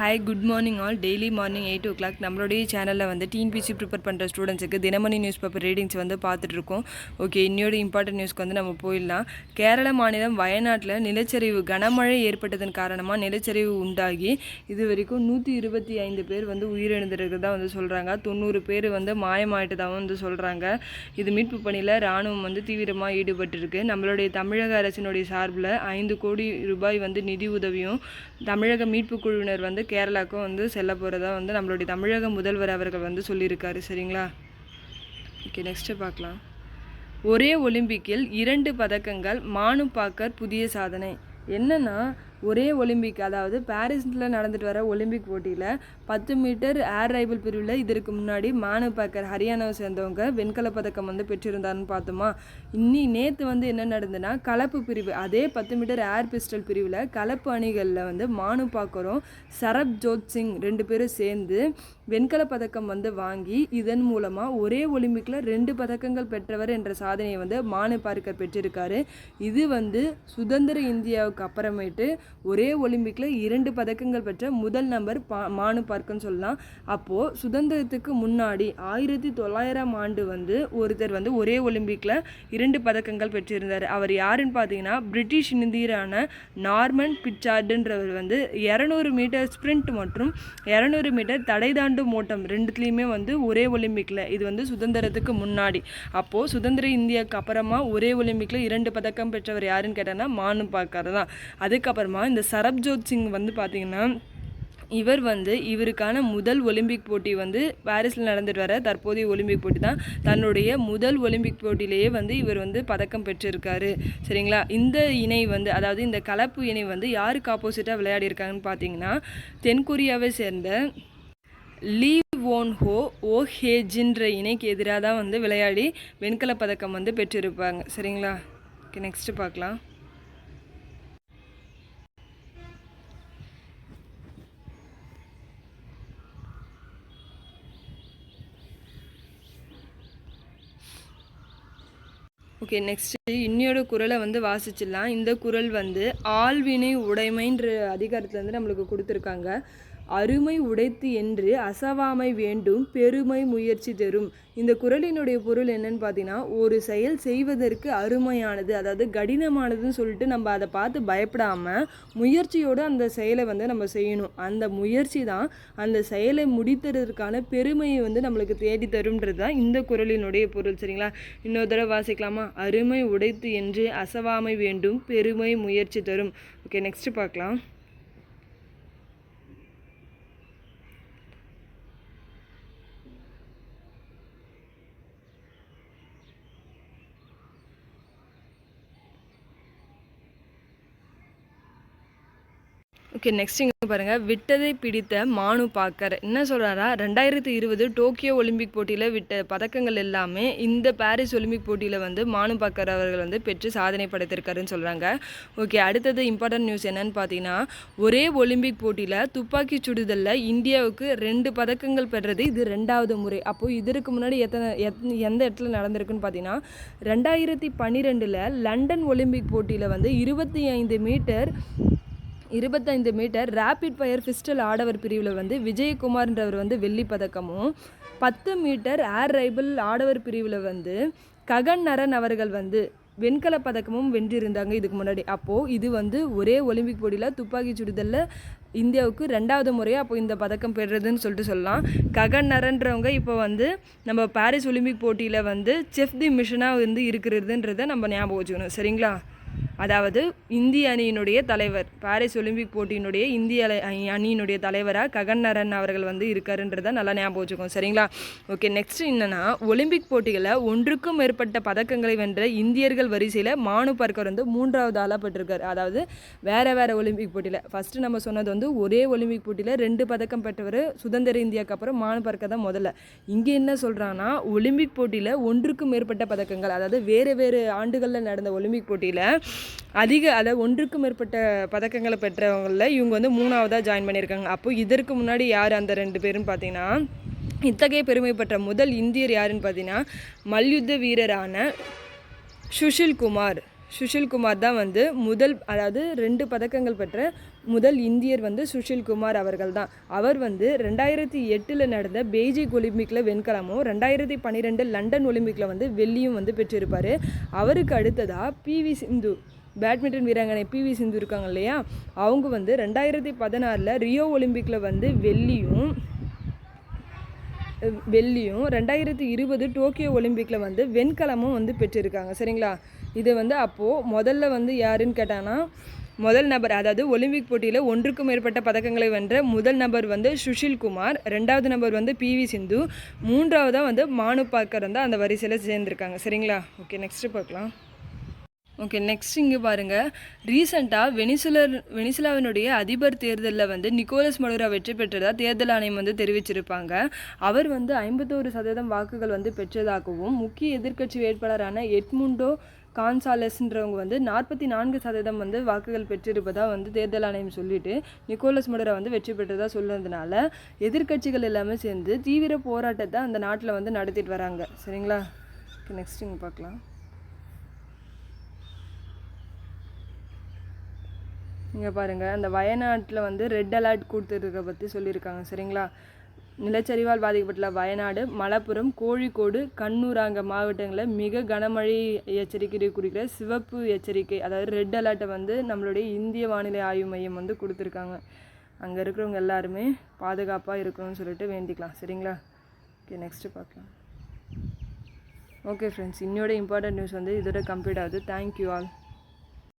Hi good morning all. Daily morning 8 o'clock நம்மளுடைய சேனலில் வந்து டிஎன்பிசி ப்ரிப்பேர் பண்ணுற ஸ்டூடெண்ட்ஸுக்கு தினமணி நியூஸ் பேப்பர் ரீடிங்ஸ் வந்து பார்த்துட்ருக்கோம். ஓகே, இன்னொரு இம்பார்ட்டன்ட் நியூஸ்க்கு வந்து நம்ம போயிடலாம். கேரள மாநிலம் வயநாட்டில் நிலச்சரிவு கனமழை ஏற்பட்டதன் காரணமாக நிலச்சரிவு உண்டாகி இது வரைக்கும் 125 பேர் வந்து உயிரிழந்திருக்கிறதா வந்து சொல்கிறாங்க. 90 பேர் வந்து மாயமாயிட்டதாகவும் வந்து சொல்கிறாங்க. இது மீட்பு பணியில் இராணுவம் வந்து தீவிரமாக ஈடுபட்டிருக்கு. நம்மளுடைய தமிழக அரசினுடைய சார்பில் 5 கோடி ரூபாய் வந்து நிதி உதவியும் தமிழக மீட்பு குழுவினர் வந்து கேரளாவுக்கும் வந்து செல்ல போகிறதா வந்து நம்மளுடைய தமிழக முதல்வர் அவர்கள் வந்து சொல்லியிருக்காரு. சரிங்களா? ஓகே, நெக்ஸ்ட்டு பார்க்கலாம். ஒரே ஒலிம்பிக்கில் 2 பதக்கங்கள், மானு பாக்கர் புதிய சாதனை. என்னென்னா, ஒரே ஒலிம்பிக், அதாவது பாரிஸில் நடந்துட்டு வர ஒலிம்பிக் போட்டியில் 10 மீட்டர் ஏர் ரைபிள் பிரிவில் இதற்கு முன்னாடி மானு பாக்கர் ஹரியானாவை சேர்ந்தவங்க வெண்கல பதக்கம் வந்து பெற்றிருந்தாருன்னு பார்த்தோமா. நேற்று வந்து என்ன நடந்ததுன்னா, கலப்பு பிரிவு, அதே 10 மீட்டர் ஏர் பிஸ்டல் பிரிவில் கலப்பு அணிகளில் வந்து மானு பாக்கரும் சரப்ஜோத் சிங் 2 பேரும் சேர்ந்து வெண்கல பதக்கம் வந்து வாங்கி இதன் மூலமாக ஒரே ஒலிம்பிக்கில் 2 பதக்கங்கள் பெற்றவர் என்ற சாதனையை வந்து மானு பாக்கர் பெற்றிருக்காரு. இது வந்து சுதந்திர இந்தியாவுக்கு அப்புறமேட்டு ஒரே ஒலிம்பிக்கில் 2 பதக்கங்கள் பெற்ற முதல் நம்பர் மானு பாக்கர்னு சொல்லலாம். அப்போது சுதந்திரத்துக்கு முன்னாடி 1900 ஆண்டு வந்து ஒருத்தர் வந்து ஒரே ஒலிம்பிக்கில் 2 பதக்கங்கள் பெற்றிருந்தார். அவர் யாருன்னு பார்த்தீங்கன்னா, பிரிட்டிஷ் இந்தியரான நார்மன் பிச்சார்டுன்றவர் வந்து 200 மீட்டர் ஸ்ப்ரிண்ட் மற்றும் 200 மீட்டர் தடை தாண்டும் ஓட்டம் ரெண்டுத்துலேயுமே வந்து ஒரே ஒலிம்பிக்கில், இது வந்து சுதந்திரத்துக்கு முன்னாடி. அப்போது சுதந்திர இந்தியாவுக்கு அப்புறமா ஒரே ஒலிம்பிக்கில் 2 பதக்கம் பெற்றவர் யாருன்னு கேட்டோன்னா மானு பாக்கர் தான். அதுக்கப்புறமா இந்த சரப்ஜோத் சிங் வந்து பார்த்திங்கன்னா, இவர் வந்து இவருக்கான முதல் ஒலிம்பிக் போட்டி வந்து பாரிஸில் நடந்துட்டு வர தற்போதைய ஒலிம்பிக் போட்டி தான். தன்னுடைய முதல் ஒலிம்பிக் போட்டியிலேயே வந்து இவர் வந்து பதக்கம் பெற்றிருக்காரு. சரிங்களா? இந்த இணை வந்து, அதாவது இந்த கலப்பு இணை வந்து யாருக்கு ஆப்போசிட்டாக விளையாடி இருக்காங்கன்னு பார்த்தீங்கன்னா, தென்கொரியாவை சேர்ந்த லீ வோன் ஹோ ஓ ஹேஜின்ற இணைக்கு எதிராக தான் வந்து விளையாடி வெண்கல பதக்கம் வந்து பெற்றிருப்பாங்க. சரிங்களா? ஓகே, நெக்ஸ்ட்டு பார்க்கலாம். ஓகே, நெக்ஸ்ட்டு இன்னையோட குறளை வந்து வாசிச்சிடலாம். இந்த குறள் வந்து ஆள்வினை உடைமைன்ற அதிகாரத்தில் வந்து நம்மளுக்கு கொடுத்துருக்காங்க. அருமை உடைத்து என்று அசவாமை வேண்டும், பெருமை முயற்சி தரும். இந்த குறளினுடைய பொருள் என்னன்னு பார்த்தீங்கன்னா, ஒரு செயல் செய்வதற்கு அருமையானது, அதாவது கடினமானதுன்னு சொல்லிட்டு நம்ம அதை பார்த்து பயப்படாமல் முயற்சியோடு அந்த செயலை வந்து நம்ம செய்யணும். அந்த முயற்சி தான் அந்த செயலை முடித்ததற்கான பெருமையை வந்து நம்மளுக்கு தேடி தரும்ன்றது தான் இந்த குறளினுடைய பொருள். சரிங்களா? இன்னொரு தடவை வாசிக்கலாமா? அருமை உடைத்து என்று அசவாமை வேண்டும், பெருமை முயற்சி தரும். ஓகே, நெக்ஸ்ட்டு பார்க்கலாம். ஓகே, நெக்ஸ்ட் இங்கே பாருங்கள். விட்டதை பிடித்த மானு பாக்கர் என்ன சொல்கிறாரா, 2020 டோக்கியோ ஒலிம்பிக் போட்டியில் விட்ட பதக்கங்கள் எல்லாமே இந்த பாரிஸ் ஒலிம்பிக் போட்டியில் வந்து மானு பாக்கர் அவர்கள் வந்து பெற்று சாதனை படைத்திருக்காருன்னு சொல்கிறாங்க. ஓகே, அடுத்தது இம்பார்ட்டன்ட் நியூஸ் என்னன்னு பார்த்தீங்கன்னா, ஒரே ஒலிம்பிக் போட்டியில் துப்பாக்கி சுடுதலில் இந்தியாவுக்கு 2 பதக்கங்கள் பெற்றது இது 2வது முறை. அப்போது இதற்கு முன்னாடி எந்த இடத்துல நடந்திருக்குன்னு பார்த்தீங்கன்னா, 2012 லண்டன் ஒலிம்பிக் போட்டியில் வந்து 25 மீட்டர் ரேபிட் ஃபயர் பிஸ்டல் ஆடவர் பிரிவில் வந்து விஜயகுமார்ன்றவர் வந்து வெள்ளி பதக்கமும், 10 மீட்டர் ஏர் ரைபிள் ஆடவர் பிரிவில் வந்து ககன் நரன் அவர்கள் வந்து வெண்கல பதக்கமும் வென்றிருந்தாங்க இதுக்கு முன்னாடி. அப்போது இது வந்து ஒரே ஒலிம்பிக் போட்டியில் துப்பாக்கி சுடுதலில் இந்தியாவுக்கு 2வது முறையாக அப்போ இந்த பதக்கம் பெறுறதுன்னு சொல்லிட்டு சொல்லலாம். ககன் நரன்றவங்க இப்போ வந்து நம்ம பாரிஸ் ஒலிம்பிக் போட்டியில் வந்து செஃப் தி மிஷனாக வந்து இருக்கிறதுன்றதை நம்ம ஞாபகம் வச்சுக்கணும். சரிங்களா? அதாவது இந்திய அணியினுடைய தலைவர், பாரிஸ் ஒலிம்பிக் போட்டியினுடைய இந்திய அணியினுடைய தலைவராக ககன் நரன் அவர்கள் வந்து இருக்காருன்றதை நல்லா ஞாபகம் வச்சுக்கோங்க. சரிங்களா? ஓகே, நெக்ஸ்ட் என்னென்னா, ஒலிம்பிக் போட்டிகளில் 1க்கும் மேற்பட்ட பதக்கங்களை வென்ற இந்தியர்கள் வரிசையில் மானு பாக்கர் வந்து 3வது ஆளாக பெற்றிருக்காரு. அதாவது வேறு ஒலிம்பிக் போட்டியில் ஃபஸ்ட்டு நம்ம சொன்னது வந்து ஒரே ஒலிம்பிக் போட்டியில் 2 பதக்கம் பெற்றவர் சுதந்திர இந்தியாவுக்கு அப்புறம் மானு பாக்கர் தான் முதல்ல. இங்கே என்ன சொல்கிறாங்கன்னா, ஒலிம்பிக் போட்டியில் 1க்கும் மேற்பட்ட பதக்கங்கள், அதாவது வேறு ஆண்டுகளில் நடந்த ஒலிம்பிக் போட்டியில் அதாவது 1க்கும் மேற்பட்ட பதக்கங்களை பெற்றவங்களில் இவங்க வந்து 3வதாக ஜாயின் பண்ணியிருக்காங்க. அப்போது இதற்கு முன்னாடி யார் அந்த 2 பேருன்னு பார்த்தீங்கன்னா, இத்தகைய பெருமை பெற்ற முதல் இந்தியர் யாருன்னு பார்த்தீங்கன்னா, மல்யுத்த வீரரான சுஷில் குமார் தான் வந்து அதாவது 2 பதக்கங்கள் பெற்ற முதல் இந்தியர் வந்து சுஷில் குமார் அவர்கள் தான். அவர் வந்து 2008 நடந்த பெய்ஜிங் ஒலிம்பிக்கில் வெண்கலமும் 2012 லண்டன் ஒலிம்பிக்கில் வந்து வெள்ளியும் வந்து பெற்றிருப்பார். அவருக்கு அடுத்ததாக பிவி சிந்து, பேட்மிண்டன் வீராங்கனை பிவி சிந்து இருக்காங்க இல்லையா, அவங்க வந்து 2016 ரியோ ஒலிம்பிக்கில் வந்து வெள்ளியும் 2020 டோக்கியோ ஒலிம்பிக்கில் வந்து வெண்கலமும் வந்து பெற்றிருக்காங்க. சரிங்களா, இது வந்து அப்போது முதல்ல வந்து யாருன்னு கேட்டாங்கன்னா, முதல் நபர், அதாவது ஒலிம்பிக் போட்டியில் ஒன்றுக்கும் மேற்பட்ட பதக்கங்களை வென்ற முதல் நபர் வந்து சுஷில் குமார், ரெண்டாவது நபர் வந்து பிவி சிந்து, மூன்றாவதாக வந்து மானு பாக்கர் வந்து அந்த வரிசையில் சேர்ந்துருக்காங்க. சரிங்களா, ஓகே நெக்ஸ்ட்டு பார்க்கலாம். ஓகே, நெக்ஸ்ட் இங்கே பாருங்கள். ரீசெண்டாக வெனிசுலாவினுடைய அதிபர் தேர்தலில் வந்து நிக்கோலஸ் மடுரோ வெற்றி பெற்றதாக தேர்தல் ஆணையம் வந்து தெரிவிச்சிருப்பாங்க. அவர் வந்து 51% வாக்குகள் வந்து பெற்றதாகவும், முக்கிய எதிர்க்கட்சி வேட்பாளரான எட்முண்டோ கான்சாலஸ்ன்றவங்க வந்து 44% வந்து வாக்குகள் பெற்றிருப்பதாக வந்து தேர்தல் ஆணையம் சொல்லிட்டு நிக்கோலஸ் மடுரோ வந்து வெற்றி பெற்றதாக சொன்னதுனால எதிர்க்கட்சிகள் எல்லாமே சேர்ந்து தீவிர போராட்டத்தை அந்த நாட்டில் வந்து நடத்திட்டு வராங்க. சரிங்களா, ஓகே நெக்ஸ்ட் இங்கே பார்க்கலாம். இங்கே பாருங்கள், அந்த வயநாட்டில் வந்து ரெட் அலர்ட் கொடுத்துருக்க பற்றி சொல்லியிருக்காங்க. சரிங்களா, நிலச்சரிவால் பாதிக்கப்பட்டுள்ள வயநாடு, மலப்புரம், கோழிக்கோடு, கண்ணூர் ஆகிய மாவட்டங்களில் மிக கனமழை எச்சரிக்கை குறிக்கிற சிவப்பு எச்சரிக்கை, அதாவது ரெட் அலர்ட்டை வந்து நம்மளுடைய இந்திய வானிலை ஆய்வு மையம் வந்து கொடுத்துருக்காங்க. அங்கே இருக்கிறவங்க எல்லாருமே பாதுகாப்பாக இருக்கணும்னு சொல்லிட்டு வேண்டிக்கலாம். சரிங்களா, ஓகே நெக்ஸ்ட்டு பார்க்கலாம். ஓகே ஃப்ரெண்ட்ஸ், இன்னோட இம்பார்ட்டன்ட் நியூஸ் வந்து இதோட கம்ப்ளீட் ஆகுது. Thank you all.